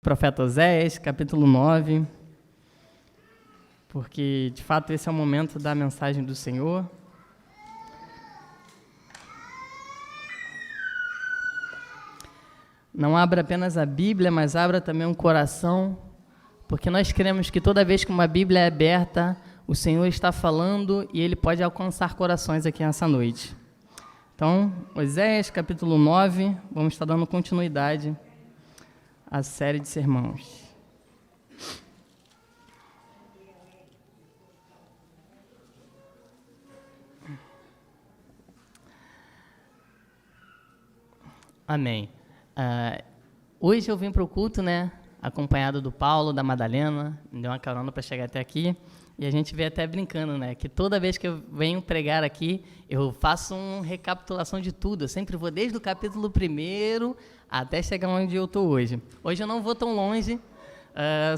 Profeta Oséias, capítulo 9, porque, de fato, esse é o momento da mensagem do Senhor. Não abra apenas a Bíblia, mas abra também um coração, porque nós cremos que toda vez que uma Bíblia é aberta, o Senhor está falando e Ele pode alcançar corações aqui nessa noite. Então, Oséias, capítulo 9, vamos estar dando continuidade à série de sermões. Amém. Hoje eu vim para o culto, acompanhado do Paulo, da Madalena, me deu uma carona para chegar até aqui, e a gente veio até brincando, que toda vez que eu venho pregar aqui, eu faço uma recapitulação de tudo, eu sempre vou desde o capítulo 1 até chegar onde eu estou hoje. Hoje eu não vou tão longe,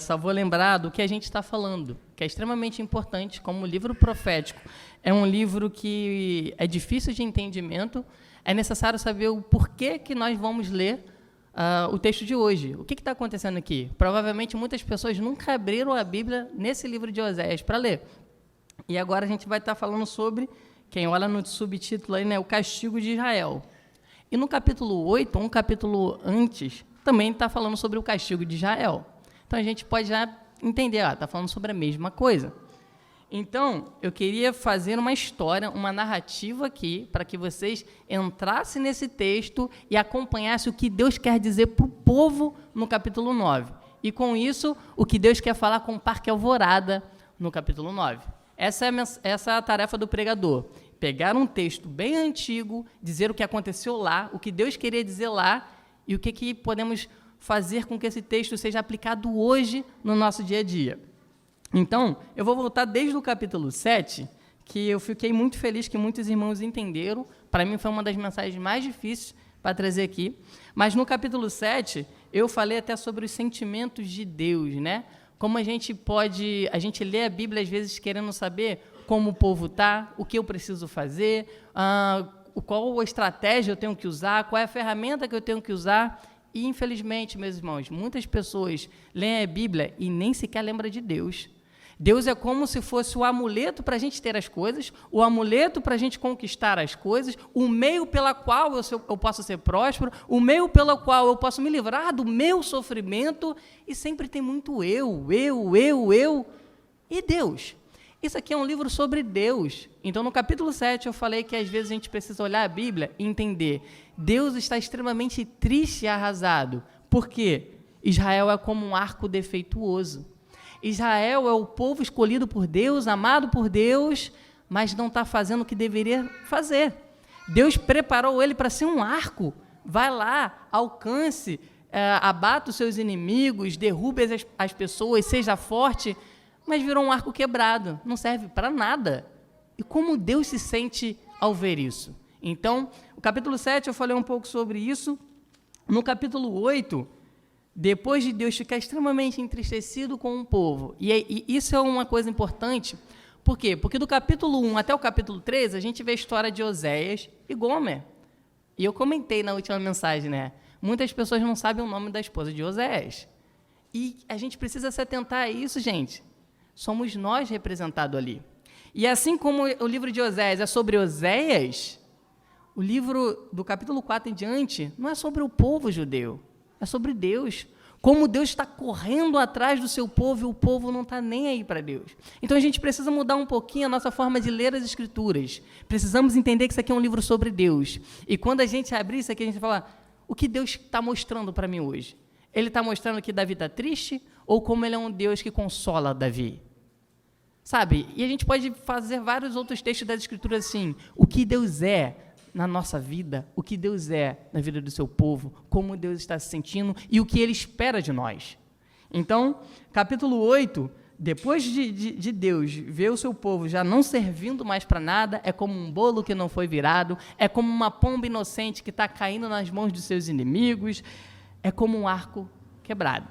só vou lembrar do que a gente está falando, que é extremamente importante, como o livro profético é um livro que é difícil de entendimento, é necessário saber o porquê que nós vamos ler o texto de hoje. O que está acontecendo aqui? Provavelmente muitas pessoas nunca abriram a Bíblia nesse livro de Oséias para ler. E agora a gente vai estar falando sobre, quem olha no subtítulo aí, o castigo de Israel. E no capítulo 8, um capítulo antes, também está falando sobre o castigo de Israel. Então a gente pode já entender, está falando sobre a mesma coisa. Então, eu queria fazer uma história, uma narrativa aqui, para que vocês entrassem nesse texto e acompanhassem o que Deus quer dizer para o povo no capítulo 9. E, com isso, o que Deus quer falar com o Parque Alvorada no capítulo 9. Essa é a tarefa do pregador. Pegar um texto bem antigo, dizer o que aconteceu lá, o que Deus queria dizer lá e o que podemos fazer com que esse texto seja aplicado hoje no nosso dia a dia. Então, eu vou voltar desde o capítulo 7, que eu fiquei muito feliz que muitos irmãos entenderam. Para mim, foi uma das mensagens mais difíceis para trazer aqui. Mas no capítulo 7, eu falei até sobre os sentimentos de Deus, Como a gente lê a Bíblia, às vezes, querendo saber como o povo está, o que eu preciso fazer, qual a estratégia eu tenho que usar, qual é a ferramenta que eu tenho que usar. E, infelizmente, meus irmãos, muitas pessoas leem a Bíblia e nem sequer lembram de Deus. Deus é como se fosse o amuleto para a gente ter as coisas, o amuleto para a gente conquistar as coisas, o meio pela qual eu posso ser próspero, o meio pelo qual eu posso me livrar do meu sofrimento, e sempre tem muito eu, e Deus. Isso aqui é um livro sobre Deus. Então, no capítulo 7, eu falei que às vezes a gente precisa olhar a Bíblia e entender. Deus está extremamente triste e arrasado. Por quê? Israel é como um arco defeituoso. Israel é o povo escolhido por Deus, amado por Deus, mas não está fazendo o que deveria fazer. Deus preparou ele para ser um arco. Vai lá, alcance, abata os seus inimigos, derrube as pessoas, seja forte, mas virou um arco quebrado, não serve para nada. E como Deus se sente ao ver isso? Então, o capítulo 7 eu falei um pouco sobre isso. No capítulo 8, depois de Deus ficar extremamente entristecido com o povo, e isso é uma coisa importante, por quê? Porque do capítulo 1 até o capítulo 13, a gente vê a história de Oséias e Gomer. E eu comentei na última mensagem, muitas pessoas não sabem o nome da esposa de Oséias. E a gente precisa se atentar a isso, gente. Somos nós representados ali. E assim como o livro de Oséias é sobre Oséias, o livro do capítulo 4 em diante não é sobre o povo judeu, é sobre Deus. Como Deus está correndo atrás do seu povo e o povo não está nem aí para Deus. Então a gente precisa mudar um pouquinho a nossa forma de ler as Escrituras. Precisamos entender que isso aqui é um livro sobre Deus. E quando a gente abrir isso aqui, a gente vai falar, o que Deus está mostrando para mim hoje? Ele está mostrando que Davi está triste ou como ele é um Deus que consola Davi? Sabe? E a gente pode fazer vários outros textos das Escrituras assim, o que Deus é na nossa vida, o que Deus é na vida do seu povo, como Deus está se sentindo e o que Ele espera de nós. Então, capítulo 8, depois de Deus ver o seu povo já não servindo mais para nada, é como um bolo que não foi virado, é como uma pomba inocente que está caindo nas mãos dos seus inimigos, é como um arco quebrado.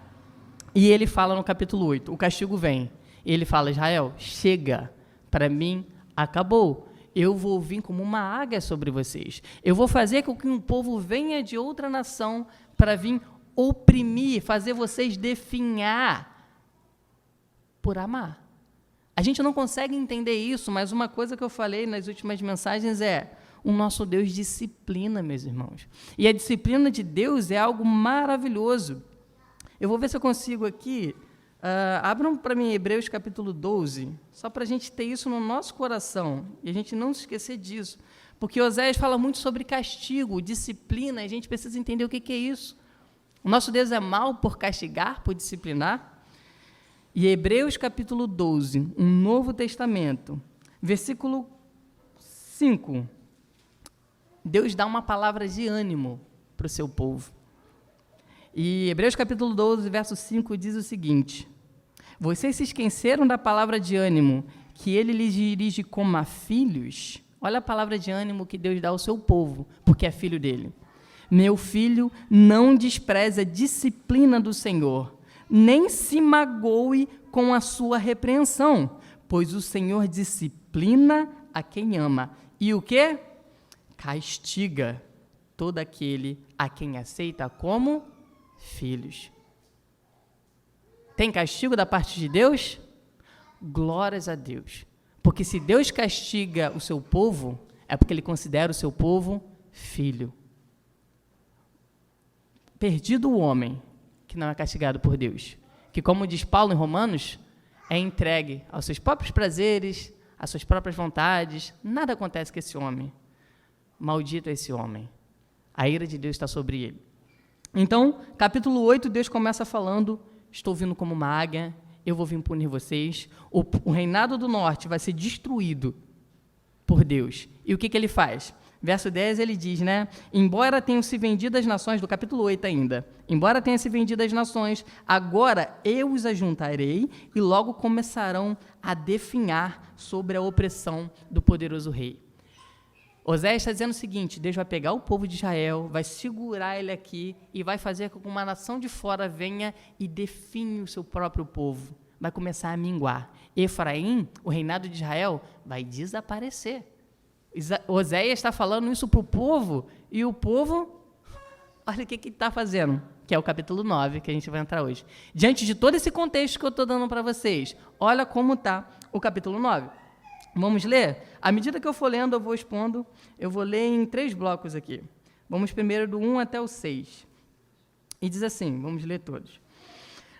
E ele fala no capítulo 8, o castigo vem. Ele fala, Israel, chega, para mim acabou. Eu vou vir como uma águia sobre vocês. Eu vou fazer com que um povo venha de outra nação para vir oprimir, fazer vocês definhar por amar. A gente não consegue entender isso, mas uma coisa que eu falei nas últimas mensagens é: o nosso Deus disciplina, meus irmãos. E a disciplina de Deus é algo maravilhoso. Eu vou ver se eu consigo aqui. Abram para mim Hebreus capítulo 12, só para a gente ter isso no nosso coração e a gente não se esquecer disso. Porque Oséias fala muito sobre castigo, disciplina, e a gente precisa entender o que é isso. O nosso Deus é mau por castigar, por disciplinar. E Hebreus capítulo 12, um Novo Testamento, versículo 5, Deus dá uma palavra de ânimo para o seu povo. E Hebreus capítulo 12, verso 5 diz o seguinte: vocês se esqueceram da palavra de ânimo que ele lhes dirige como a filhos? Olha a palavra de ânimo que Deus dá ao seu povo, porque é filho dele. Meu filho, não despreze a disciplina do Senhor, nem se magoe com a sua repreensão, pois o Senhor disciplina a quem ama. E o quê? Castiga todo aquele a quem aceita como filhos. Tem castigo da parte de Deus? Glórias a Deus. Porque se Deus castiga o seu povo, é porque ele considera o seu povo filho. Perdido o homem que não é castigado por Deus, que, como diz Paulo em Romanos, é entregue aos seus próprios prazeres, às suas próprias vontades, nada acontece com esse homem. Maldito é esse homem. A ira de Deus está sobre ele. Então, capítulo 8, Deus começa falando: estou vindo como uma águia, eu vou vir punir vocês, o reinado do norte vai ser destruído por Deus. E o que ele faz? Verso 10 ele diz, embora tenham se vendido as nações, do capítulo 8 ainda, embora tenham se vendido as nações, agora eu os ajuntarei e logo começarão a definhar sobre a opressão do poderoso rei. Oséias está dizendo o seguinte: Deus vai pegar o povo de Israel, vai segurar ele aqui e vai fazer com que uma nação de fora venha e define o seu próprio povo. Vai começar a minguar. Efraim, o reinado de Israel, vai desaparecer. Oséias está falando isso para o povo, e o povo, olha o que está fazendo, que é o capítulo 9, que a gente vai entrar hoje. Diante de todo esse contexto que eu estou dando para vocês, olha como está o capítulo 9. Vamos ler? À medida que eu for lendo, eu vou expondo. Eu vou ler em 3 blocos aqui. Vamos primeiro do 1 até o 6. E diz assim, vamos ler todos.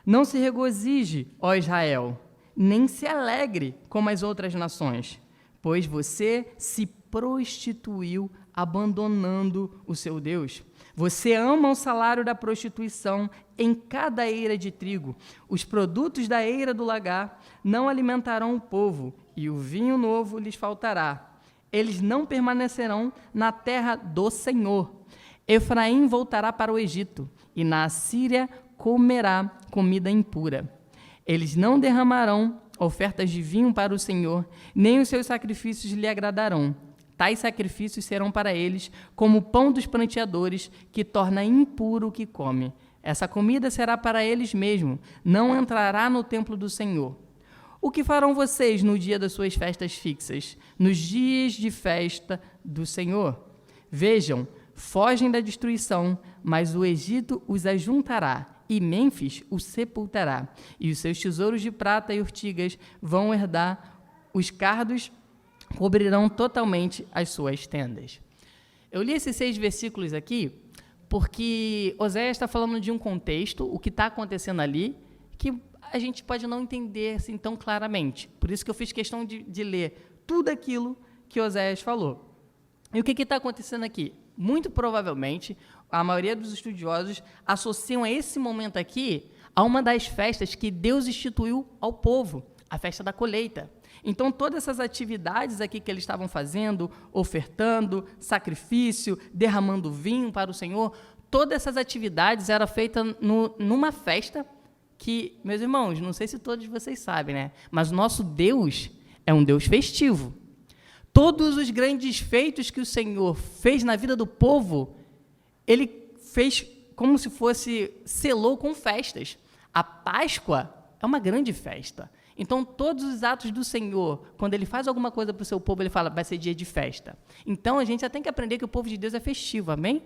Não se regozije, ó Israel, nem se alegre como as outras nações, pois você se prostituiu abandonando o seu Deus. Você ama o salário da prostituição em cada eira de trigo. Os produtos da eira do lagar não alimentarão o povo, e o vinho novo lhes faltará. Eles não permanecerão na terra do Senhor. Efraim voltará para o Egito, e na Assíria comerá comida impura. Eles não derramarão ofertas de vinho para o Senhor, nem os seus sacrifícios lhe agradarão. Tais sacrifícios serão para eles como o pão dos pranteadores, que torna impuro o que come. Essa comida será para eles mesmos, não entrará no templo do Senhor. O que farão vocês no dia das suas festas fixas, nos dias de festa do Senhor? Vejam, fogem da destruição, mas o Egito os ajuntará, e Mênfis os sepultará, e os seus tesouros de prata e urtigas vão herdar, os cardos cobrirão totalmente as suas tendas. Eu li esses 6 versículos aqui porque Oséias está falando de um contexto, o que está acontecendo ali, que a gente pode não entender assim tão claramente. Por isso que eu fiz questão de ler tudo aquilo que Oséias falou. E o que está acontecendo aqui? Muito provavelmente, a maioria dos estudiosos associam esse momento aqui a uma das festas que Deus instituiu ao povo, a festa da colheita. Então, todas essas atividades aqui que eles estavam fazendo, ofertando, sacrifício, derramando vinho para o Senhor, todas essas atividades eram feitas numa festa que, meus irmãos, não sei se todos vocês sabem, mas o nosso Deus é um Deus festivo. Todos os grandes feitos que o Senhor fez na vida do povo, Ele fez como se fosse, selou com festas. A Páscoa é uma grande festa. Então, todos os atos do Senhor, quando Ele faz alguma coisa para o seu povo, Ele fala, vai ser dia de festa. Então, a gente já tem que aprender que o povo de Deus é festivo, amém?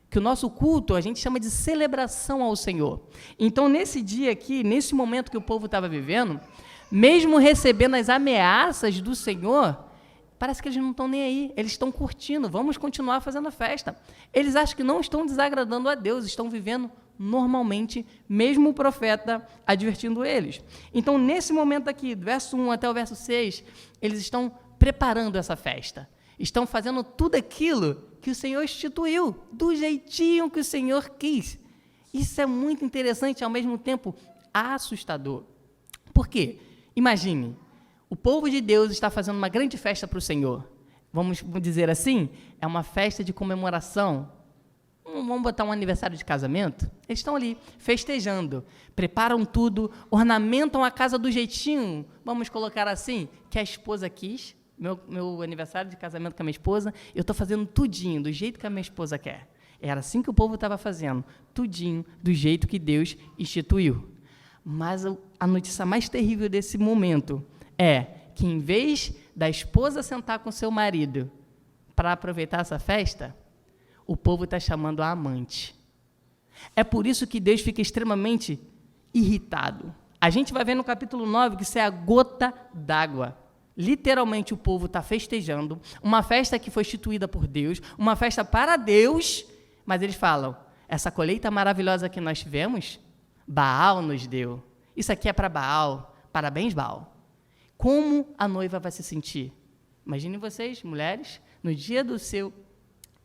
Que o nosso culto, a gente chama de celebração ao Senhor. Então, nesse dia aqui, nesse momento que o povo estava vivendo, mesmo recebendo as ameaças do Senhor, parece que eles não estão nem aí, eles estão curtindo, vamos continuar fazendo a festa. Eles acham que não estão desagradando a Deus, estão vivendo normalmente, mesmo o profeta advertindo eles. Então, nesse momento aqui, do verso 1 até o verso 6, eles estão preparando essa festa. Estão fazendo tudo aquilo que o Senhor instituiu, do jeitinho que o Senhor quis. Isso é muito interessante e, ao mesmo tempo, assustador. Por quê? Imagine, o povo de Deus está fazendo uma grande festa para o Senhor. Vamos dizer assim, é uma festa de comemoração. Vamos botar um aniversário de casamento? Eles estão ali, festejando, preparam tudo, ornamentam a casa do jeitinho, vamos colocar assim, que a esposa quis. Meu aniversário de casamento com a minha esposa, eu estou fazendo tudinho, do jeito que a minha esposa quer. Era assim que o povo estava fazendo, tudinho, do jeito que Deus instituiu. Mas a notícia mais terrível desse momento é que, em vez da esposa sentar com seu marido para aproveitar essa festa, o povo está chamando a amante. É por isso que Deus fica extremamente irritado. A gente vai ver no capítulo 9 que isso é a gota d'água. Literalmente, o povo está festejando, uma festa que foi instituída por Deus, uma festa para Deus, mas eles falam, essa colheita maravilhosa que nós tivemos, Baal nos deu. Isso aqui é para Baal. Parabéns, Baal. Como a noiva vai se sentir? Imaginem vocês, mulheres, no dia do seu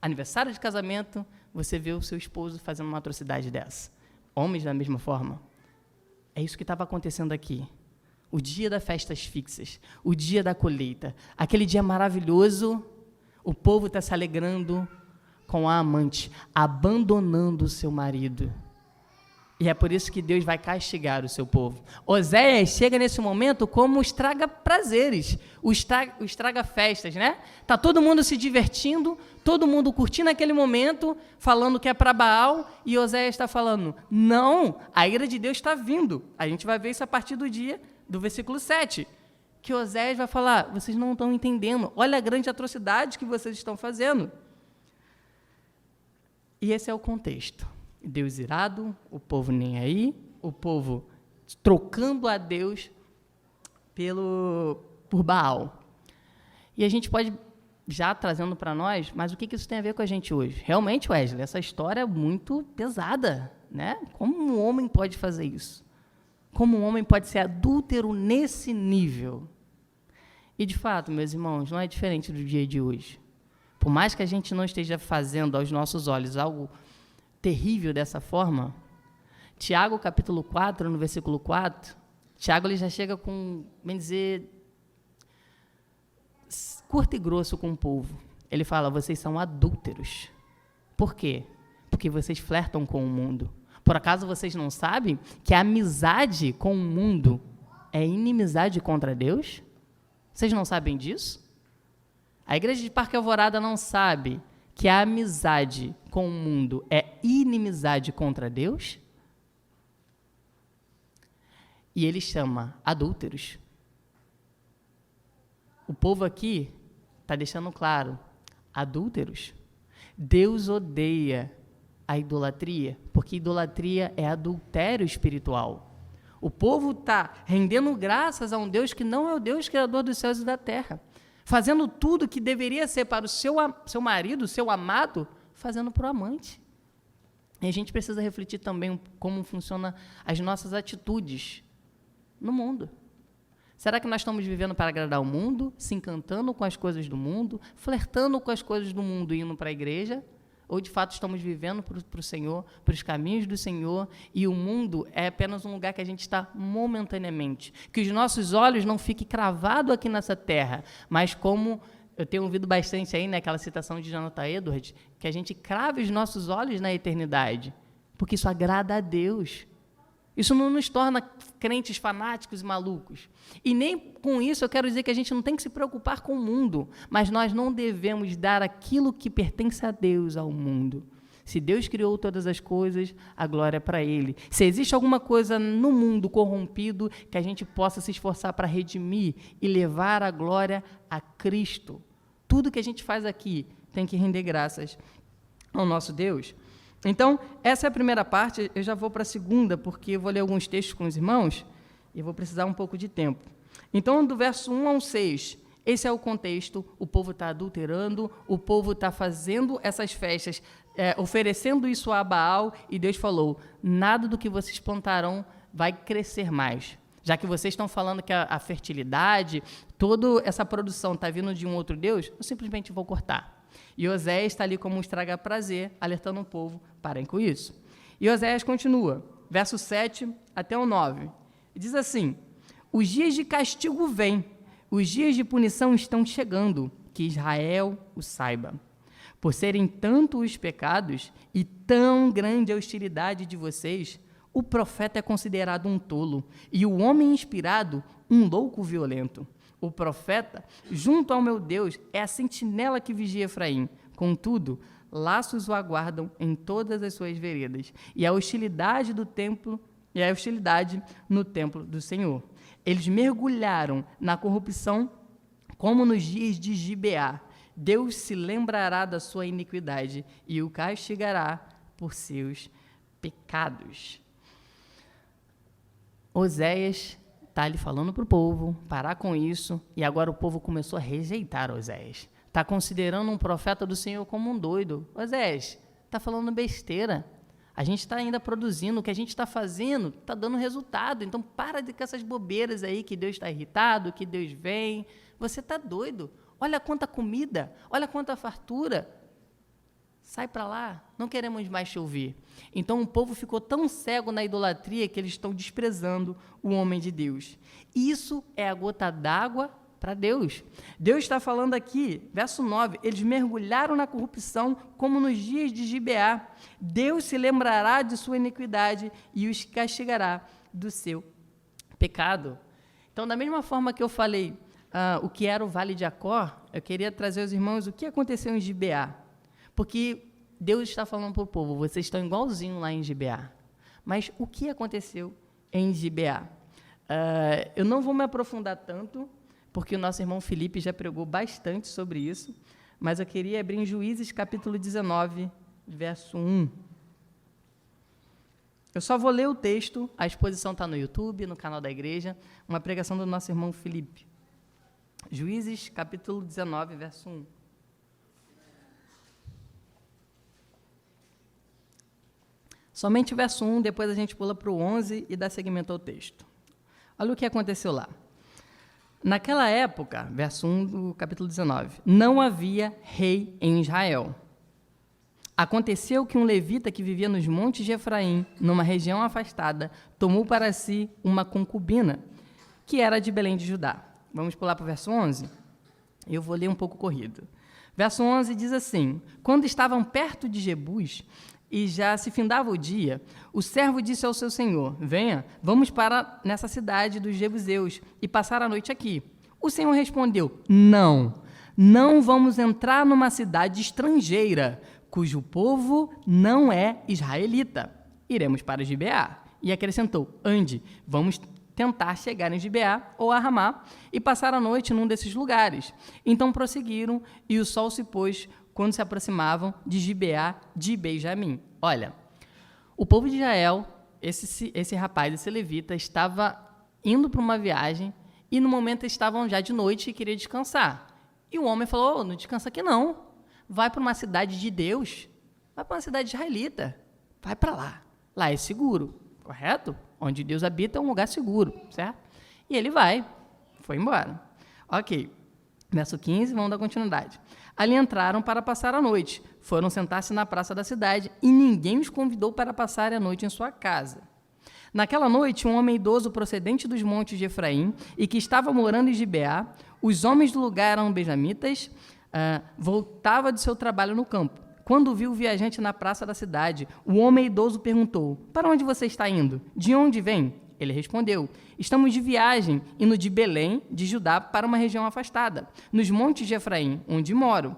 aniversário de casamento, você vê o seu esposo fazendo uma atrocidade dessa. Homens da mesma forma. É isso que estava acontecendo aqui. O dia das festas fixas, o dia da colheita, aquele dia maravilhoso, o povo está se alegrando com a amante, abandonando o seu marido. E é por isso que Deus vai castigar o seu povo. Oséias chega nesse momento como estraga prazeres, o estraga festas, né? Está todo mundo se divertindo, todo mundo curtindo aquele momento, falando que é para Baal, e Oséias está falando, não, a ira de Deus está vindo. A gente vai ver isso a partir do versículo 7, que Oséias vai falar, vocês não estão entendendo, olha a grande atrocidade que vocês estão fazendo. E esse é o contexto. Deus irado, o povo nem aí, o povo trocando a Deus por Baal. E a gente pode, já trazendo para nós, mas o que isso tem a ver com a gente hoje? Realmente, Wesley, essa história é muito pesada, né? Como um homem pode fazer isso? Como um homem pode ser adúltero nesse nível? E, de fato, meus irmãos, não é diferente do dia de hoje. Por mais que a gente não esteja fazendo aos nossos olhos algo terrível dessa forma, Tiago, capítulo 4, no versículo 4, Tiago ele já chega com, bem dizer, curto e grosso com o povo. Ele fala, vocês são adúlteros. Por quê? Porque vocês flertam com o mundo. Por acaso vocês não sabem que a amizade com o mundo é inimizade contra Deus? Vocês não sabem disso? A igreja de Parque Alvorada não sabe que a amizade com o mundo é inimizade contra Deus? E ele chama adúlteros. O povo aqui está deixando claro, adúlteros. Deus odeia a idolatria, porque idolatria é adultério espiritual. O povo está rendendo graças a um Deus que não é o Deus criador dos céus e da terra, fazendo tudo que deveria ser para o seu marido, seu amado, fazendo para o amante. E a gente precisa refletir também como funcionam as nossas atitudes no mundo. Será que nós estamos vivendo para agradar o mundo, se encantando com as coisas do mundo, flertando com as coisas do mundo e indo para a igreja? Ou, de fato, estamos vivendo para o Senhor, para os caminhos do Senhor, e o mundo é apenas um lugar que a gente está momentaneamente. Que os nossos olhos não fiquem cravados aqui nessa terra, mas como eu tenho ouvido bastante aí, naquela citação de Jonathan Edwards, que a gente crave os nossos olhos na eternidade, porque isso agrada a Deus. Isso não nos torna crentes fanáticos e malucos. E nem com isso eu quero dizer que a gente não tem que se preocupar com o mundo, mas nós não devemos dar aquilo que pertence a Deus ao mundo. Se Deus criou todas as coisas, a glória é para Ele. Se existe alguma coisa no mundo corrompido que a gente possa se esforçar para redimir e levar a glória a Cristo, tudo que a gente faz aqui tem que render graças ao nosso Deus. Então, essa é a primeira parte. Eu já vou para a segunda, porque eu vou ler alguns textos com os irmãos e vou precisar um pouco de tempo. Então, do verso 1 ao 6, esse é o contexto. O povo está adulterando, o povo está fazendo essas festas, oferecendo isso a Baal, e Deus falou: nada do que vocês plantarão vai crescer mais. Já que vocês estão falando que a fertilidade, toda essa produção está vindo de um outro Deus, eu simplesmente vou cortar. E Oséias está ali como um estraga-prazer, alertando o povo: parem com isso. E Oséias continua, verso 7 até o 9. Diz assim: os dias de castigo vêm, os dias de punição estão chegando, que Israel o saiba. Por serem tanto os pecados e tão grande a hostilidade de vocês, o profeta é considerado um tolo, e o homem inspirado um louco violento. O profeta, junto ao meu Deus, é a sentinela que vigia Efraim. Contudo, laços o aguardam em todas as suas veredas, e a hostilidade no templo do Senhor. Eles mergulharam na corrupção como nos dias de Gibeá. Deus se lembrará da sua iniquidade e o castigará por seus pecados. Oséias está ali falando para o povo parar com isso, e agora o povo começou a rejeitar Oséias. Está considerando um profeta do Senhor como um doido. Oséias, está falando besteira. A gente está ainda produzindo, o que a gente está fazendo está dando resultado. Então, para com essas bobeiras aí, que Deus está irritado, que Deus vem. Você está doido. Olha quanta comida, olha quanta fartura. Sai para lá, não queremos mais te ouvir. Então, o povo ficou tão cego na idolatria que eles estão desprezando o homem de Deus. Isso é a gota d'água para Deus. Deus está falando aqui, verso 9, eles mergulharam na corrupção como nos dias de Gibeá. Deus se lembrará de sua iniquidade e os castigará do seu pecado. Então, da mesma forma que eu falei o que era o Vale de Acor, eu queria trazer aos irmãos o que aconteceu em Gibeá. Porque Deus está falando para o povo: vocês estão igualzinho lá em Gibeá. Mas o que aconteceu em Gibeá? Eu não vou me aprofundar tanto, porque o nosso irmão Felipe já pregou bastante sobre isso, mas eu queria abrir em Juízes, capítulo 19, verso 1. Eu só vou ler o texto, a exposição está no YouTube, no canal da igreja, uma pregação do nosso irmão Felipe. Juízes, capítulo 19, verso 1. Somente o verso 1, depois a gente pula para o 11 e dá seguimento ao texto. Olha o que aconteceu lá. Naquela época, verso 1 do capítulo 19, não havia rei em Israel. Aconteceu que um levita que vivia nos montes de Efraim, numa região afastada, tomou para si uma concubina, que era de Belém de Judá. Vamos pular para o verso 11? Eu vou ler um pouco corrido. Verso 11 diz assim: quando estavam perto de Jebus, e já se findava o dia, o servo disse ao seu senhor: venha, vamos para nessa cidade dos jebuseus e passar a noite aqui. O senhor respondeu: não vamos entrar numa cidade estrangeira, cujo povo não é israelita. Iremos para Gibeá. E acrescentou: ande, vamos tentar chegar em Gibeá ou a Ramá e passar a noite num desses lugares. Então prosseguiram, e o sol se pôs quando se aproximavam de Gibeá de Benjamim. Olha, o povo de Israel, esse rapaz, esse levita, estava indo para uma viagem e no momento estavam já de noite e queria descansar. E o homem falou: não descansa aqui não, vai para uma cidade de Deus, vai para uma cidade israelita, vai para lá, lá é seguro, correto? Onde Deus habita é um lugar seguro, certo? E ele foi embora. Ok, verso 15, vamos dar continuidade. Ali entraram para passar a noite, foram sentar-se na praça da cidade e ninguém os convidou para passar a noite em sua casa. Naquela noite, um homem idoso procedente dos montes de Efraim e que estava morando em Gibeá, os homens do lugar eram benjamitas, voltava de seu trabalho no campo. Quando viu o viajante na praça da cidade, o homem idoso perguntou: para onde você está indo? De onde vem? Ele respondeu: estamos de viagem, indo de Belém, de Judá, para uma região afastada, nos montes de Efraim, onde moro.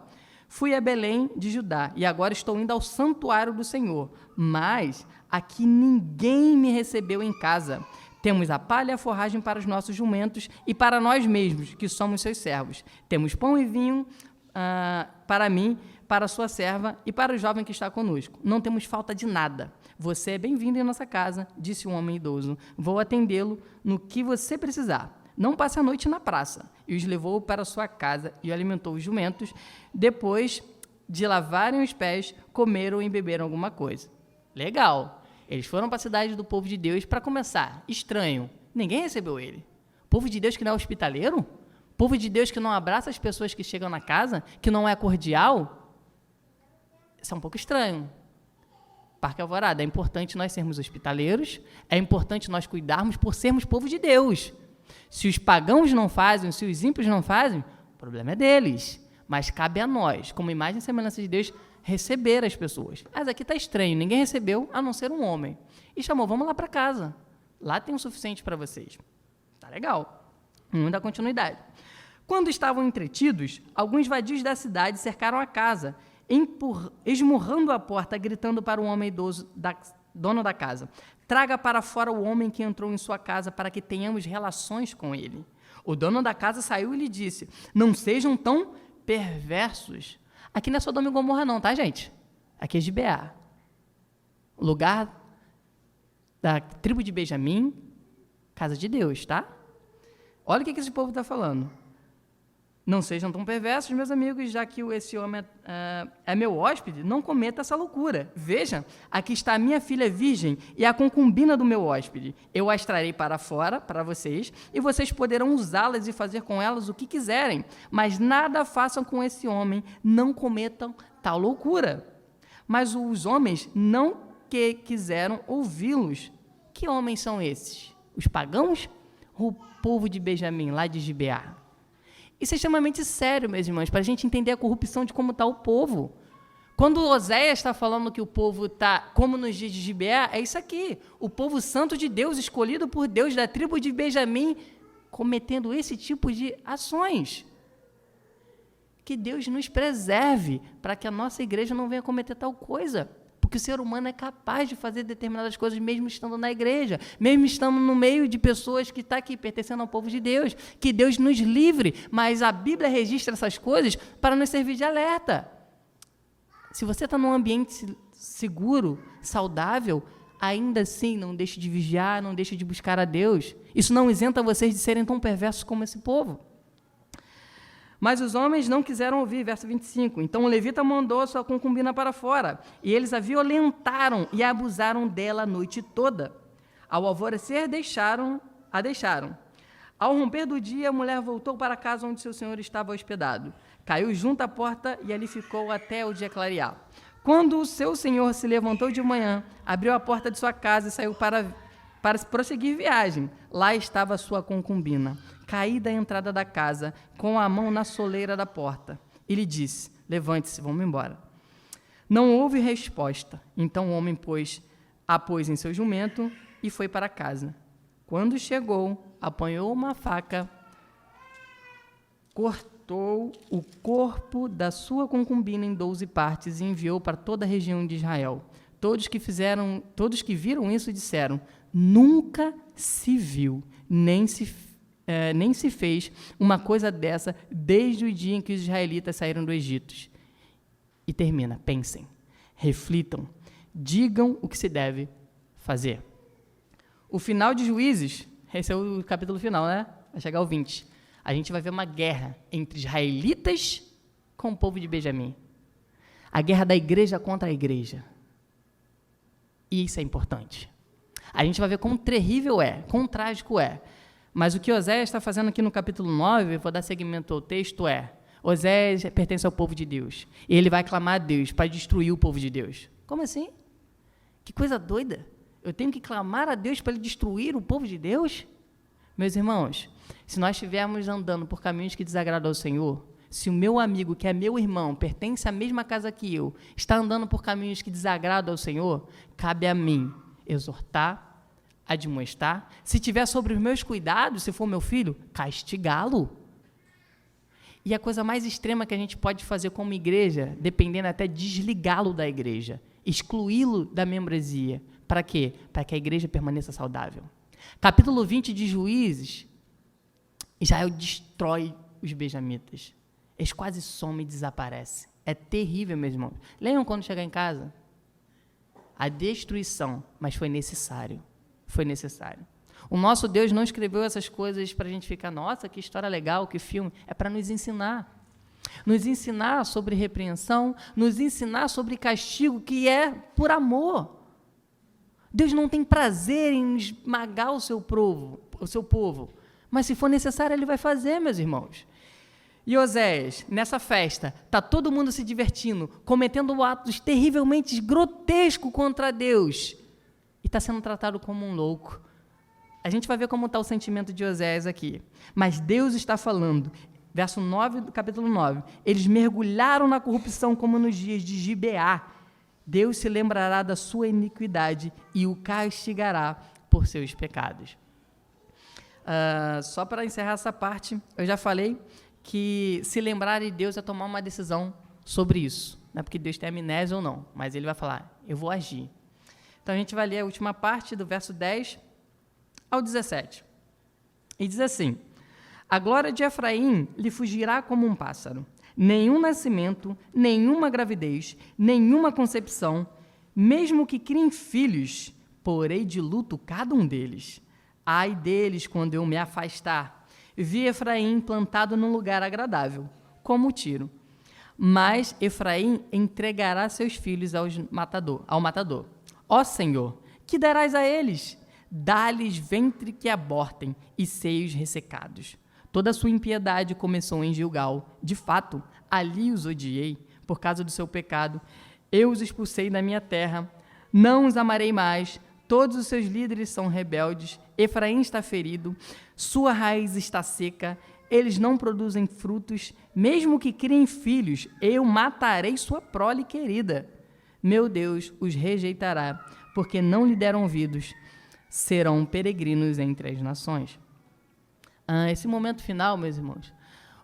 Fui a Belém de Judá, e agora estou indo ao santuário do Senhor. Mas aqui ninguém me recebeu em casa. Temos a palha e a forragem para os nossos jumentos e para nós mesmos, que somos seus servos. Temos pão e vinho para mim, para a sua serva e para o jovem que está conosco. Não temos falta de nada. Você é bem-vindo em nossa casa, disse o homem idoso. Vou atendê-lo no que você precisar. Não passe a noite na praça. E os levou para sua casa e alimentou os jumentos. Depois de lavarem os pés, comeram e beberam alguma coisa. Legal. Eles foram para a cidade do povo de Deus para começar. Estranho. Ninguém recebeu ele. Povo de Deus que não é hospitaleiro? Povo de Deus que não abraça as pessoas que chegam na casa? Que não é cordial? Isso é um pouco estranho. Parque Alvorada, é importante nós sermos hospitaleiros, é importante nós cuidarmos por sermos povo de Deus. Se os pagãos não fazem, se os ímpios não fazem, o problema é deles. Mas cabe a nós, como imagem e semelhança de Deus, receber as pessoas. Mas aqui está estranho, ninguém recebeu, a não ser um homem. E chamou, vamos lá para casa. Lá tem o suficiente para vocês. Tá legal. Vamos dar continuidade. Quando estavam entretidos, alguns vadios da cidade cercaram a casa, esmurrando a porta, gritando para o homem idoso, dono da casa: traga para fora o homem que entrou em sua casa para que tenhamos relações com ele. O dono da casa saiu e lhe disse: não sejam tão perversos. Aqui não é Sodoma e Gomorra não, tá, gente? Aqui é Gibeá. Lugar da tribo de Benjamim, casa de Deus, tá? Olha o que esse povo está falando. Não sejam tão perversos, meus amigos, já que esse homem é meu hóspede, não cometa essa loucura. Veja, aqui está a minha filha virgem e a concubina do meu hóspede. Eu as trarei para fora, para vocês, e vocês poderão usá-las e fazer com elas o que quiserem, mas nada façam com esse homem, não cometam tal loucura. Mas os homens não quiseram ouvi-los. Que homens são esses? Os pagãos ou o povo de Benjamim, lá de Gibeá? Isso é extremamente sério, meus irmãos, para a gente entender a corrupção de como está o povo. Quando Oséias está falando que o povo está como nos dias de Gibeá, é isso aqui. O povo santo de Deus, escolhido por Deus, da tribo de Benjamim, cometendo esse tipo de ações. Que Deus nos preserve para que a nossa igreja não venha cometer tal coisa. Porque o ser humano é capaz de fazer determinadas coisas mesmo estando na igreja, mesmo estando no meio de pessoas que estão aqui pertencendo ao povo de Deus. Que Deus nos livre, mas a Bíblia registra essas coisas para nos servir de alerta. Se você está num ambiente seguro, saudável, ainda assim não deixe de vigiar, não deixe de buscar a Deus. Isso não isenta vocês de serem tão perversos como esse povo. Mas os homens não quiseram ouvir, verso 25. Então o levita mandou a sua concubina para fora, e eles a violentaram e abusaram dela a noite toda. Ao alvorecer, a deixaram. Ao romper do dia, a mulher voltou para a casa onde seu senhor estava hospedado. Caiu junto à porta e ali ficou até o dia clarear. Quando o seu senhor se levantou de manhã, abriu a porta de sua casa e saiu para prosseguir viagem. Lá estava sua concubina, caída à entrada da casa, com a mão na soleira da porta. E lhe disse: levante-se, vamos embora. Não houve resposta. Então o homem a pôs em seu jumento e foi para casa. Quando chegou, apanhou uma faca, cortou o corpo da sua concubina em 12 partes e enviou para toda a região de Israel. Todos que viram isso disseram: nunca se viu, nem se fez uma coisa dessa desde o dia em que os israelitas saíram do Egito. E termina: pensem, reflitam, digam o que se deve fazer. O final de Juízes, esse é o capítulo final, né? Vai chegar ao 20. A gente vai ver uma guerra entre israelitas com o povo de Benjamim. A guerra da igreja contra a igreja. E isso é importante. A gente vai ver quão terrível quão trágico é. Mas o que Oséias está fazendo aqui no capítulo 9, vou dar seguimento ao texto, Oséias pertence ao povo de Deus. E ele vai clamar a Deus para destruir o povo de Deus. Como assim? Que coisa doida. Eu tenho que clamar a Deus para ele destruir o povo de Deus? Meus irmãos, se nós estivermos andando por caminhos que desagradam ao Senhor, se o meu amigo, que é meu irmão, pertence à mesma casa que eu, está andando por caminhos que desagradam ao Senhor, cabe a mim exortar, admoestar, se tiver sobre os meus cuidados, se for meu filho, castigá-lo. E a coisa mais extrema que a gente pode fazer como igreja, dependendo até desligá-lo da igreja, excluí-lo da membresia. Para quê? Para que a igreja permaneça saudável. Capítulo 20 de Juízes, Israel destrói os benjamitas. Eles quase somem e desaparecem. É terrível, meus irmãos. Lembram quando chegar em casa? A destruição, mas foi necessário. Foi necessário. O nosso Deus não escreveu essas coisas para a gente ficar, nossa, que história legal, que filme. É para nos ensinar. Nos ensinar sobre repreensão, nos ensinar sobre castigo, que é por amor. Deus não tem prazer em esmagar o seu povo. Mas se for necessário, Ele vai fazer, meus irmãos. E Oséias, nessa festa, está todo mundo se divertindo, cometendo atos terrivelmente grotescos contra Deus. E está sendo tratado como um louco. A gente vai ver como está o sentimento de Oséias aqui. Mas Deus está falando, verso 9 do capítulo 9, eles mergulharam na corrupção como nos dias de Gibeá. Deus se lembrará da sua iniquidade e o castigará por seus pecados. Só para encerrar essa parte, eu já falei que se lembrar de Deus é tomar uma decisão sobre isso. Não é porque Deus tem amnésia ou não, mas Ele vai falar, eu vou agir. Então a gente vai ler a última parte do verso 10 ao 17. E diz assim: a glória de Efraim lhe fugirá como um pássaro. Nenhum nascimento, nenhuma gravidez, nenhuma concepção, mesmo que criem filhos, porei de luto cada um deles. Ai deles quando eu me afastar. Vi Efraim plantado num lugar agradável, como o tiro. Mas Efraim entregará seus filhos ao matador. Ó Senhor, que darás a eles? Dá-lhes ventre que abortem e seios ressecados. Toda a sua impiedade começou em Gilgal. De fato, ali os odiei, por causa do seu pecado. Eu os expulsei da minha terra. Não os amarei mais. Todos os seus líderes são rebeldes. Efraim está ferido. Sua raiz está seca. Eles não produzem frutos. Mesmo que criem filhos, eu matarei sua prole querida. Meu Deus os rejeitará, porque não lhe deram ouvidos. Serão peregrinos entre as nações. Esse momento final, meus irmãos,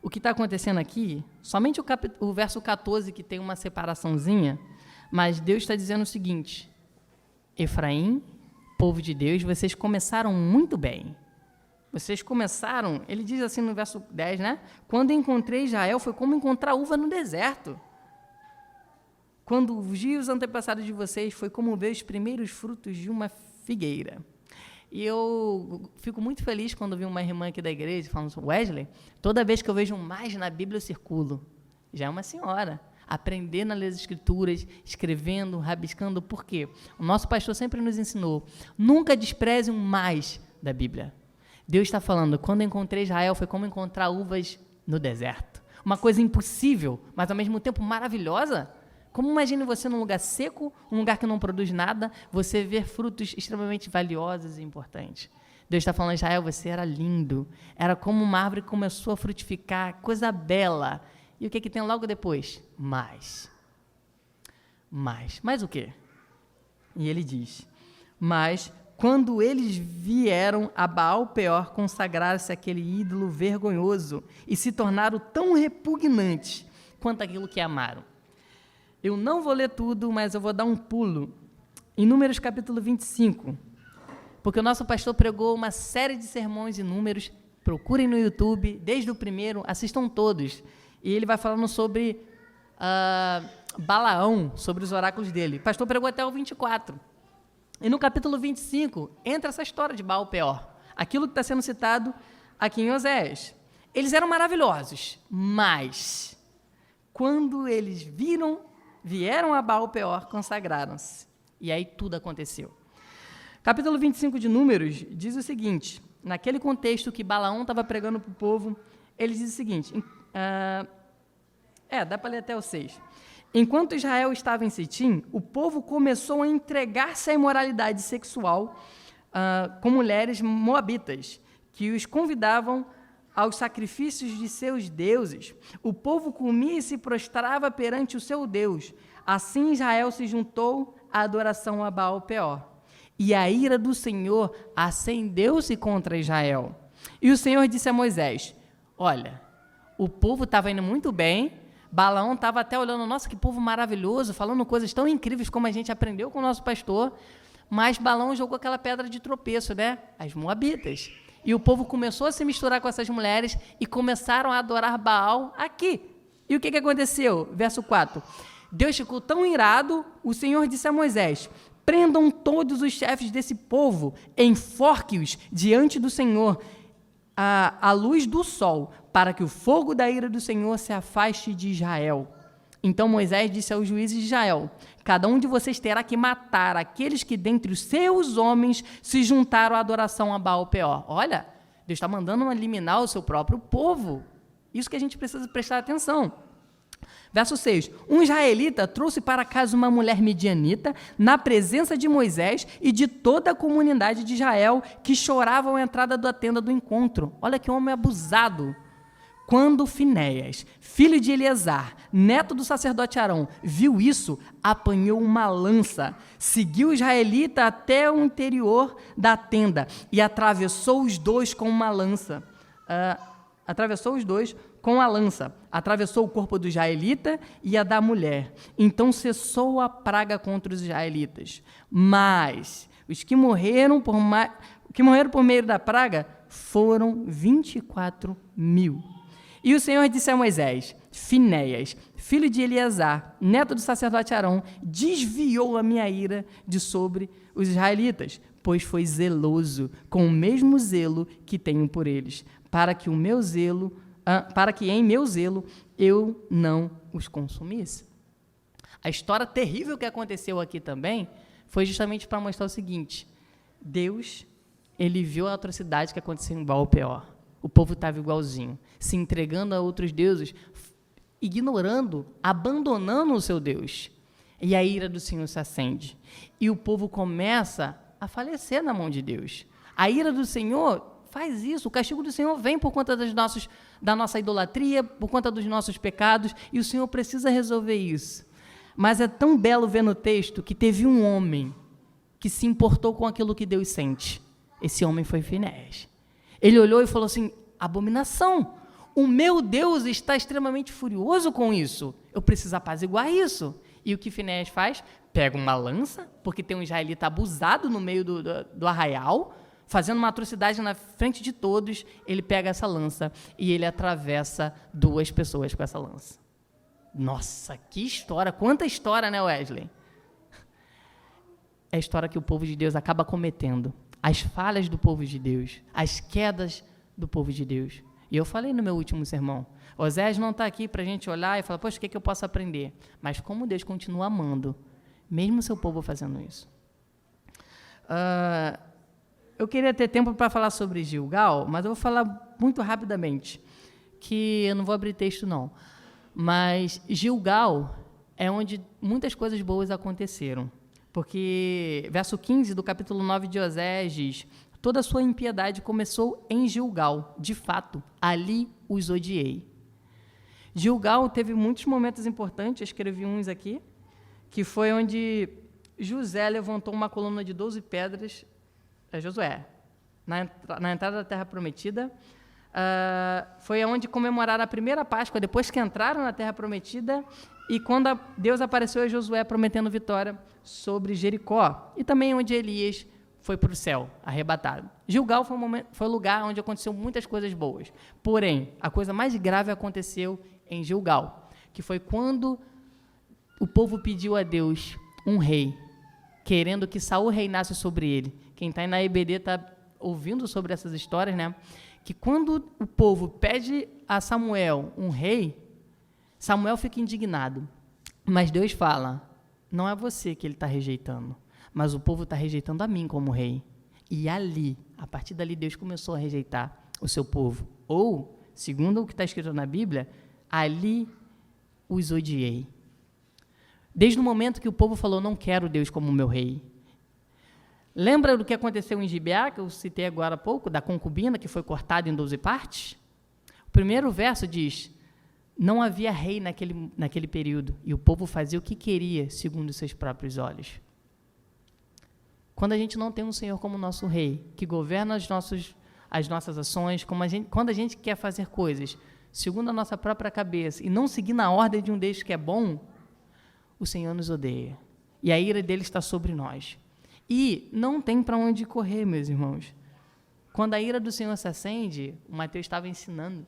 o que está acontecendo aqui, somente o verso 14 que tem uma separaçãozinha, mas Deus está dizendo o seguinte: Efraim, povo de Deus, vocês começaram muito bem. Vocês começaram, ele diz assim no verso 10, né? Quando encontrei Israel, foi como encontrar uva no deserto. Quando vi os antepassados de vocês, foi como ver os primeiros frutos de uma figueira. E eu fico muito feliz quando vi uma irmã aqui da igreja falando sobre Wesley. Toda vez que eu vejo mais na Bíblia, eu circulo. Já é uma senhora. Aprendendo a ler as Escrituras, escrevendo, rabiscando. Por quê? O nosso pastor sempre nos ensinou, nunca despreze um mais da Bíblia. Deus está falando, quando encontrei Israel, foi como encontrar uvas no deserto. Uma coisa impossível, mas ao mesmo tempo maravilhosa. Como imagine você num lugar seco, um lugar que não produz nada, você ver frutos extremamente valiosos e importantes. Deus está falando, Israel, você era lindo, era como uma árvore que começou a frutificar, coisa bela. E o que tem logo depois? Mais o quê? E ele diz, mas quando eles vieram a Baal-Peor consagrar-se àquele ídolo vergonhoso e se tornaram tão repugnantes quanto aquilo que amaram. Eu não vou ler tudo, mas eu vou dar um pulo em Números capítulo 25, porque o nosso pastor pregou uma série de sermões em Números. Procurem no YouTube, desde o primeiro, assistam todos. E ele vai falando sobre Balaão, sobre os oráculos dele. O pastor pregou até o 24. E no capítulo 25, entra essa história de Baal-Peor. Aquilo que está sendo citado aqui em Oséias. Eles eram maravilhosos, mas quando eles vieram a Baal-Peor, consagraram-se. E aí tudo aconteceu. Capítulo 25 de Números diz o seguinte, naquele contexto que Balaão estava pregando para o povo, ele diz o seguinte, dá para ler até o 6. Enquanto Israel estava em Sitim, o povo começou a entregar-se à imoralidade sexual com mulheres moabitas, que os convidavam aos sacrifícios de seus deuses. O povo comia e se prostrava perante o seu Deus. Assim Israel se juntou à adoração a Baal-Peor. E a ira do Senhor acendeu-se contra Israel. E o Senhor disse a Moisés, olha, O povo estava indo muito bem, Balaão estava até olhando, nossa, que povo maravilhoso, falando coisas tão incríveis como a gente aprendeu com o nosso pastor, mas Balaão jogou aquela pedra de tropeço, né? As moabitas. E o povo começou a se misturar com essas mulheres e começaram a adorar Baal aqui. E o que aconteceu? Verso 4. Deus ficou tão irado, o Senhor disse a Moisés: prendam todos os chefes desse povo, enforque-os diante do Senhor, à luz do sol, para que o fogo da ira do Senhor se afaste de Israel. Então Moisés disse aos juízes de Israel: cada um de vocês terá que matar aqueles que dentre os seus homens se juntaram à adoração a Baal-Peor. Olha, Deus está mandando eliminar o seu próprio povo. Isso que a gente precisa prestar atenção. Verso 6. Um israelita trouxe para casa uma mulher midianita na presença de Moisés e de toda a comunidade de Israel, que choravam à entrada da tenda do encontro. Olha que homem abusado. Quando Finéias, filho de Eleazar, neto do sacerdote Arão, viu isso, apanhou uma lança, seguiu o israelita até o interior da tenda e atravessou os dois com uma lança. Atravessou o corpo do israelita e a da mulher. Então cessou a praga contra os israelitas. Mas os que morreram por meio da praga foram 24.000. E o Senhor disse a Moisés: Finéias, filho de Eleazar, neto do sacerdote Arão, desviou a minha ira de sobre os israelitas, pois foi zeloso, com o mesmo zelo que tenho por eles, para que em meu zelo eu não os consumisse. A história terrível que aconteceu aqui também foi justamente para mostrar o seguinte: Deus, ele viu a atrocidade que aconteceu em Baal-Peor. O povo estava igualzinho, se entregando a outros deuses, ignorando, abandonando o seu Deus. E a ira do Senhor se acende. E o povo começa a falecer na mão de Deus. A ira do Senhor faz isso. O castigo do Senhor vem por conta da nossa idolatria, por conta dos nossos pecados, e o Senhor precisa resolver isso. Mas é tão belo ver no texto que teve um homem que se importou com aquilo que Deus sente. Esse homem foi Finéias. Ele olhou e falou assim: abominação, o meu Deus está extremamente furioso com isso, eu preciso apaziguar isso. E o que Finéias faz? Pega uma lança, porque tem um israelita abusado no meio do arraial, fazendo uma atrocidade na frente de todos. Ele pega essa lança e ele atravessa 2 pessoas com essa lança. Nossa, que história, quanta história, né, Wesley? É a história que o povo de Deus acaba cometendo. As falhas do povo de Deus, as quedas do povo de Deus. E eu falei no meu último sermão, Osés não está aqui para a gente olhar e falar, poxa, o que eu posso aprender? Mas como Deus continua amando, mesmo o seu povo fazendo isso. Eu queria ter tempo para falar sobre Gilgal, mas eu vou falar muito rapidamente, que eu não vou abrir texto não, mas Gilgal é onde muitas coisas boas aconteceram. Porque, verso 15 do capítulo 9 de Osés diz: toda a sua impiedade começou em Gilgal, de fato, ali os odiei. Gilgal teve muitos momentos importantes, eu escrevi uns aqui, que foi onde José levantou uma coluna de 12 pedras, Josué, na entrada da Terra Prometida. Foi onde comemoraram a primeira Páscoa, depois que entraram na Terra Prometida, e quando Deus apareceu a Josué prometendo vitória sobre Jericó, e também onde Elias foi para o céu, arrebatado. Gilgal foi o lugar onde aconteceu muitas coisas boas, porém, a coisa mais grave aconteceu em Gilgal, que foi quando o povo pediu a Deus um rei, querendo que Saul reinasse sobre ele. Quem está aí na EBD está ouvindo sobre essas histórias, né? Que quando o povo pede a Samuel um rei, Samuel fica indignado, mas Deus fala, não é você que ele está rejeitando, mas o povo está rejeitando a mim como rei. E ali, a partir dali, Deus começou a rejeitar o seu povo. Ou, segundo o que está escrito na Bíblia, ali os odiei. Desde o momento que o povo falou, não quero Deus como meu rei. Lembra do que aconteceu em Gibeá, que eu citei agora há pouco, da concubina que foi cortada em 12 partes? O primeiro verso diz: não havia rei naquele período, e o povo fazia o que queria, segundo os seus próprios olhos. Quando a gente não tem um Senhor como nosso rei, que governa as nossas ações, quando a gente quer fazer coisas segundo a nossa própria cabeça, e não seguir na ordem de um Deus que é bom, o Senhor nos odeia. E a ira dele está sobre nós. E não tem para onde correr, meus irmãos. Quando a ira do Senhor se acende, o Mateus estava ensinando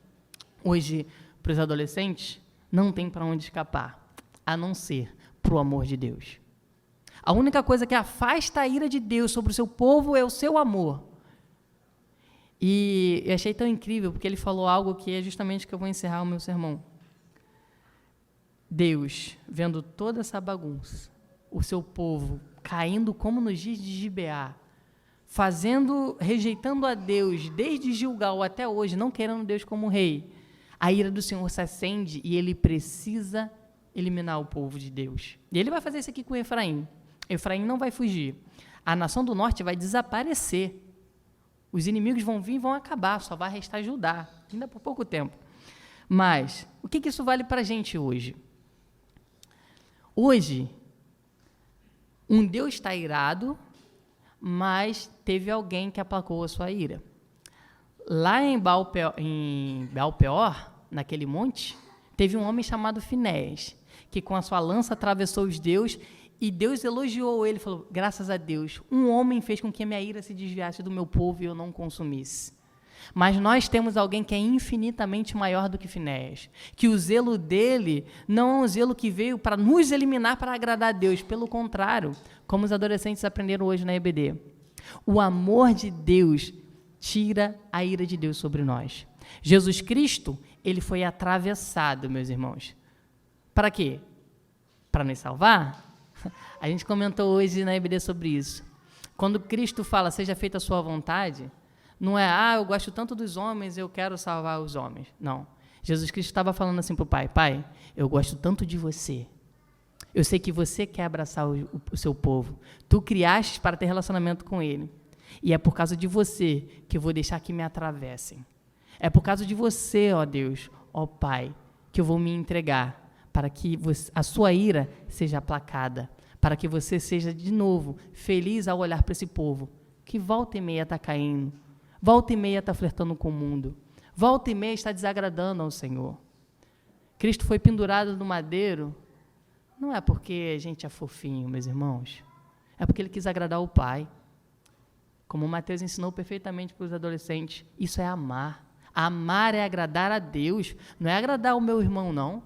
hoje para os adolescentes, não tem para onde escapar, a não ser para o amor de Deus. A única coisa que afasta a ira de Deus sobre o seu povo é o seu amor. E eu achei tão incrível, porque ele falou algo que é justamente que eu vou encerrar o meu sermão. Deus, vendo toda essa bagunça, o seu povo caindo como nos dias de Gibeá, rejeitando a Deus desde Gilgal até hoje, não querendo Deus como rei, a ira do Senhor se acende e ele precisa eliminar o povo de Deus. E ele vai fazer isso aqui com Efraim. Efraim não vai fugir. A nação do norte vai desaparecer. Os inimigos vão vir e vão acabar, só vai restar Judá, ainda por pouco tempo. Mas, o que isso vale para a gente hoje? Hoje, um Deus está irado, mas teve alguém que aplacou a sua ira. Lá em Baal-Peor, naquele monte, teve um homem chamado Finéias, que com a sua lança atravessou os deuses, e Deus elogiou ele, falou, graças a Deus, um homem fez com que a minha ira se desviasse do meu povo e eu não consumisse. Mas nós temos alguém que é infinitamente maior do que Finéias, que o zelo dele não é um zelo que veio para nos eliminar para agradar a Deus, pelo contrário, como os adolescentes aprenderam hoje na EBD. O amor de Deus tira a ira de Deus sobre nós. Jesus Cristo, ele foi atravessado, meus irmãos. Para quê? Para nos salvar? A gente comentou hoje na EBD sobre isso. Quando Cristo fala, seja feita a sua vontade, não é, eu gosto tanto dos homens, eu quero salvar os homens. Não. Jesus Cristo estava falando assim para o Pai, Pai, eu gosto tanto de você. Eu sei que você quer abraçar o seu povo. Tu criaste para ter relacionamento com ele. E é por causa de você que eu vou deixar que me atravessem. É por causa de você, ó Deus, ó Pai, que eu vou me entregar para que a sua ira seja aplacada, para que você seja, de novo, feliz ao olhar para esse povo, que volta e meia está caindo, volta e meia está flertando com o mundo, volta e meia está desagradando ao Senhor. Cristo foi pendurado no madeiro, não é porque a gente é fofinho, meus irmãos, é porque ele quis agradar o Pai. Como o Mateus ensinou perfeitamente para os adolescentes, isso é amar. Amar é agradar a Deus, não é agradar o meu irmão, não.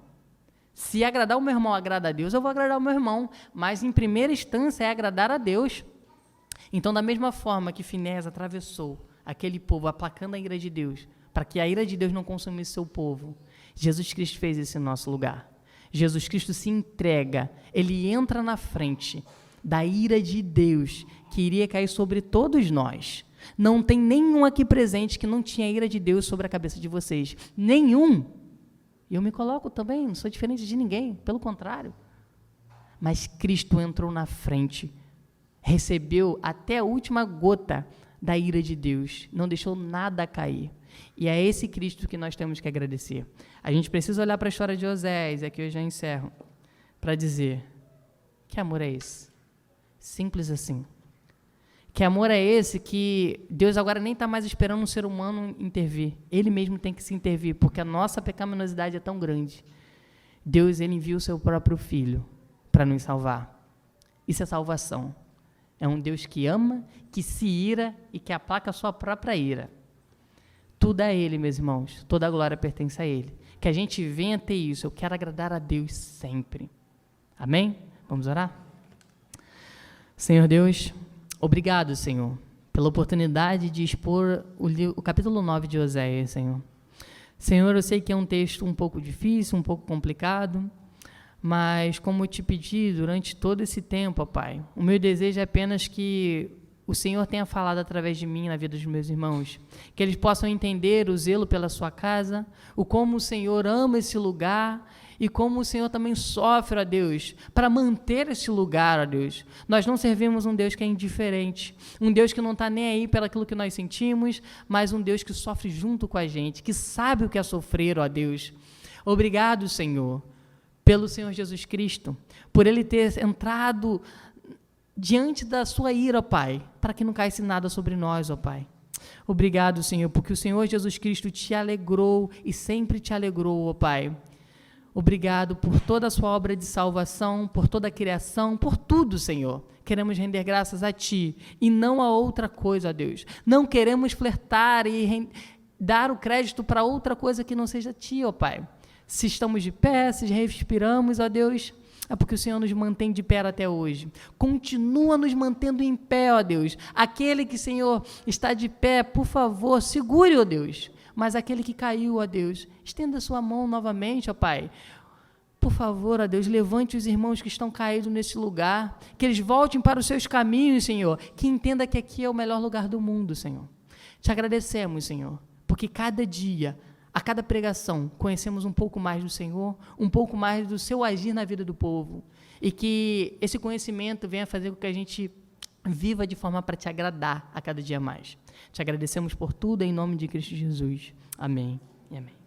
Se agradar o meu irmão agrada a Deus, eu vou agradar o meu irmão, mas em primeira instância é agradar a Deus. Então, da mesma forma que Finéias atravessou aquele povo, aplacando a ira de Deus, para que a ira de Deus não consumisse seu povo, Jesus Cristo fez isso em nosso lugar. Jesus Cristo se entrega, ele entra na frente da ira de Deus, que iria cair sobre todos nós. Não tem nenhum aqui presente que não tinha a ira de Deus sobre a cabeça de vocês. Nenhum. E eu me coloco também, não sou diferente de ninguém, pelo contrário. Mas Cristo entrou na frente, recebeu até a última gota da ira de Deus, não deixou nada cair. E é esse Cristo que nós temos que agradecer. A gente precisa olhar para a história de Osés, e aqui eu já encerro, para dizer, que amor é esse? Simples assim. Que amor é esse que Deus agora nem está mais esperando um ser humano intervir. Ele mesmo tem que se intervir, porque a nossa pecaminosidade é tão grande. Deus, ele envia o seu próprio Filho para nos salvar. Isso é salvação. É um Deus que ama, que se ira e que aplaca a sua própria ira. Tudo é Ele, meus irmãos. Toda a glória pertence a Ele. Que a gente venha ter isso. Eu quero agradar a Deus sempre. Amém? Vamos orar? Senhor Deus, obrigado, Senhor, pela oportunidade de expor o capítulo 9 de Oséias, Senhor. Senhor, eu sei que é um texto um pouco difícil, um pouco complicado, mas como eu te pedi durante todo esse tempo, ó Pai, o meu desejo é apenas que o Senhor tenha falado através de mim na vida dos meus irmãos, que eles possam entender o zelo pela sua casa, o como o Senhor ama esse lugar e como o Senhor também sofre, ó Deus, para manter esse lugar, ó Deus. Nós não servimos um Deus que é indiferente, um Deus que não está nem aí pelaquilo que nós sentimos, mas um Deus que sofre junto com a gente, que sabe o que é sofrer, ó Deus. Obrigado, Senhor, pelo Senhor Jesus Cristo, por Ele ter entrado diante da sua ira, ó Pai, para que não caísse nada sobre nós, ó Pai. Obrigado, Senhor, porque o Senhor Jesus Cristo te alegrou e sempre te alegrou, ó Pai. Obrigado por toda a sua obra de salvação, por toda a criação, por tudo, Senhor. Queremos render graças a Ti e não a outra coisa, ó Deus. Não queremos flertar e dar o crédito para outra coisa que não seja Ti, ó Pai. Se estamos de pé, se respiramos, ó Deus, é porque o Senhor nos mantém de pé até hoje. Continua nos mantendo em pé, ó Deus. Aquele que, Senhor, está de pé, por favor, segure, ó Deus. Mas aquele que caiu, ó Deus, estenda a sua mão novamente, ó Pai. Por favor, ó Deus, levante os irmãos que estão caídos nesse lugar, que eles voltem para os seus caminhos, Senhor, que entenda que aqui é o melhor lugar do mundo, Senhor. Te agradecemos, Senhor, porque cada dia, a cada pregação, conhecemos um pouco mais do Senhor, um pouco mais do seu agir na vida do povo, e que esse conhecimento venha fazer com que a gente viva de forma para te agradar a cada dia mais. Te agradecemos por tudo, em nome de Cristo Jesus. Amém e amém.